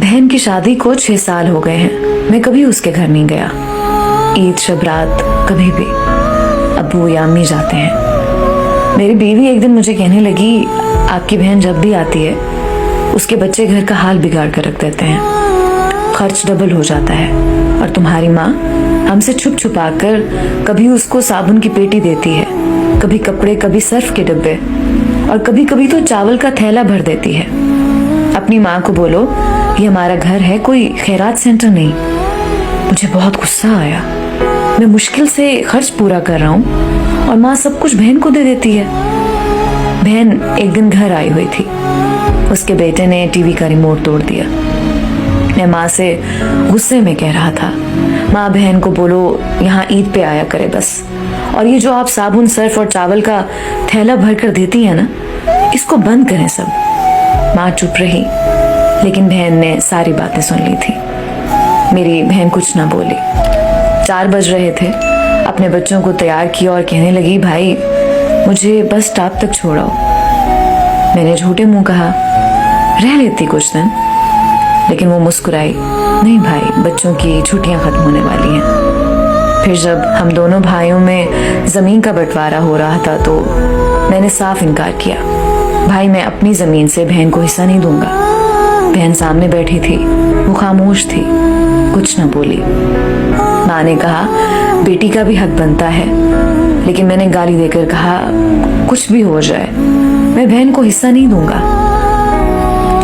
बहन की शादी को 6 साल हो गए हैं। मैं कभी उसके घर नहीं गया। ईद शब रात कभी भी अब्बू या अम्मी जाते हैं। मेरी बीवी एक दिन मुझे कहने लगी, आपकी बहन जब भी आती है उसके बच्चे घर का हाल बिगाड़ कर रख देते हैं, खर्च डबल हो जाता है। और तुम्हारी माँ हमसे छुप छुपा कर कभी उसको साबुन की पेटी देती है, कभी कपड़े, कभी सर्फ के डब्बे, और कभी कभी तो चावल का थैला भर देती है। अपनी माँ को बोलो ये हमारा घर है, कोई खैरात सेंटर नहीं। मुझे बहुत गुस्सा आया। मैं मुश्किल से खर्च पूरा कर रहा हूँ और माँ सब कुछ बहन को दे देती है। बहन एक दिन घर आई हुई थी। उसके बेटे ने टीवी का रिमोट तोड़ दिया। मैं माँ से गुस्से में कह रहा था, माँ बहन को बोलो यहाँ ईद पे आया करे बस, और ये जो आप साबुन, सर्फ और चावल का थैला भर कर देती है ना, इसको बंद करें सब। माँ चुप रही, लेकिन बहन ने सारी बातें सुन ली थी। मेरी बहन कुछ ना बोली। 4 बज रहे थे। अपने बच्चों को तैयार किया और कहने लगी, भाई मुझे बस स्टॉप तक छोड़ाओ। मैंने झूठे मुंह कहा, रह लेती कुछ दिन, लेकिन वो मुस्कुराई, नहीं भाई, बच्चों की छुट्टियां खत्म होने वाली हैं। फिर जब हम दोनों भाइयों में जमीन का बंटवारा हो रहा था तो मैंने साफ इनकार किया, भाई मैं अपनी जमीन से बहन को हिस्सा नहीं दूंगा। बहन सामने बैठी थी, वो खामोश थी, कुछ न बोली। माँ ने कहा, बेटी का भी हक बनता है, लेकिन मैंने गाली देकर कहा, कुछ भी हो जाए मैं बहन को हिस्सा नहीं दूंगा।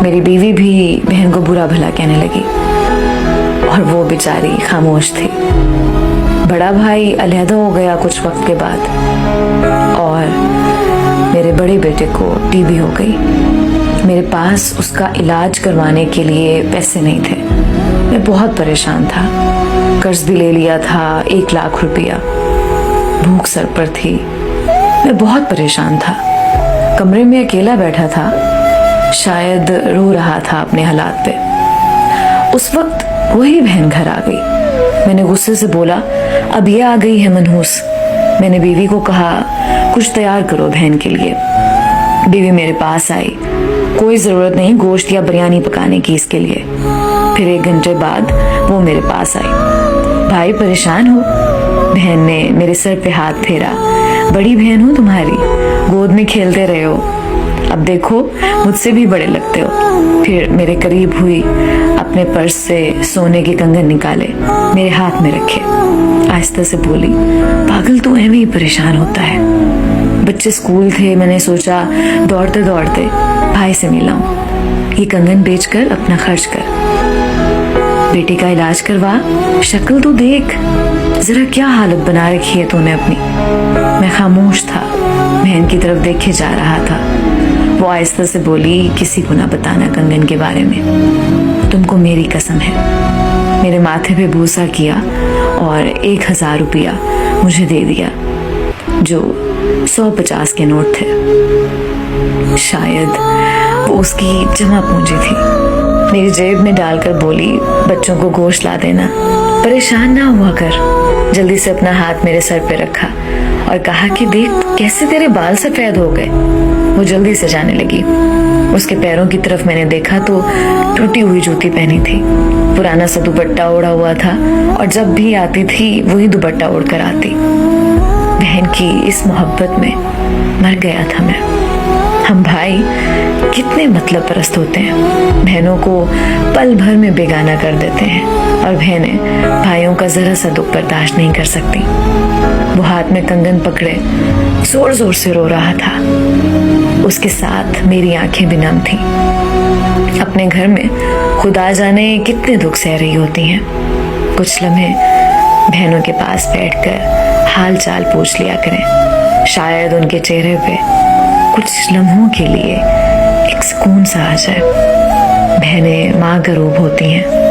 मेरी बीवी भी बहन को बुरा भला कहने लगी और वो बेचारी खामोश थी। बड़ा भाई अलहदा हो गया कुछ वक्त के बाद और मेरे बड़े बेटे को टीबी हो गई। मेरे पास उसका इलाज करवाने के लिए पैसे नहीं थे। मैं बहुत परेशान था। कर्ज भी ले लिया था 1 लाख रुपया। भूख सर पर थी। मैं बहुत परेशान था। कमरे में अकेला बैठा था, शायद रो रहा था अपने हालात पे। उस वक्त वही बहन घर आ गई। मैंने गुस्से से बोला, अब ये आ गई है मनहूस। मैंने बीवी को कहा, कुछ तैयार करो बहन के लिए। बीवी मेरे पास आई, कोई जरूरत नहीं गोश्त या बिरयानी पकाने की इसके लिए। फिर 1 घंटे बाद वो मेरे पास आई। भाई परेशान हो? बहन ने मेरे सर पे हाथ फेरा, बड़ी बहन हूँ तुम्हारी, गोद में खेलते रहे हो, अब देखो मुझसे भी बड़े लगते हो। फिर मेरे करीब हुई, अपने पर्स से सोने के कंगन निकाले, मेरे हाथ में रखे, आहिस्ता से बोली, पागल तू ऐਵੇਂ ही परेशान होता है। बच्चे स्कूल थे, मैंने सोचा दौड़ते दौड़ते भाई से मिलाऊं, ये कंगन बेचकर अपना खर्च कर, बेटे का इलाज करवा, शक्ल तो देख, जरा क्या हालत बना रखी है तूने अपनी। मैं खामोश था, बहन की तरफ देखे जा रहा था। वो आहिस्ता से बोली, किसी को ना बताना कंगन के बारे में, तुमको मेरी कसम है। मेरे माथे पे बूसा किया और 1000 रुपया मुझे दे दिया, जो 150 के नोट थे। शायद वो उसकी जमा पूंजी थी। मेरी जेब में डालकर बोली, बच्चों को गोश्त ला देना, परेशान ना हुआ कर। जल्दी से अपना हाथ मेरे सर पे रखा और कहा कि देख कैसे तेरे बाल सफेद हो गए। वो जल्दी से जाने लगी। उसके पैरों की तरफ मैंने देखा तो टूटी हुई जूती पहनी थी, पुराना सा दुपट्टा ओढ़ा हुआ था, और जब भी आती थी वही दुपट्टा ओढ़ कर आती। बहन की इस मोहब्बत में मर गया था मैं। हम भाई कितने मतलब परस्त होते हैं, बहनों को पल भर में बेगाना कर देते हैं, और बहनें भाइयों का जरा सा दुख बर्दाश्त नहीं कर सकती। वो हाथ में कंगन पकड़े जोर जोर से रो रहा था। उसके साथ मेरी आंखें भी नम थी। अपने घर में खुदा जाने कितने दुख सह रही होती हैं। कुछ लम्हे बहनों के पास बैठकर हाल चाल पूछ लिया करें, शायद उनके चेहरे पे कुछ लम्हों के लिए एक सुकून सा आ जाए। बहनें माँ का रूप होती हैं।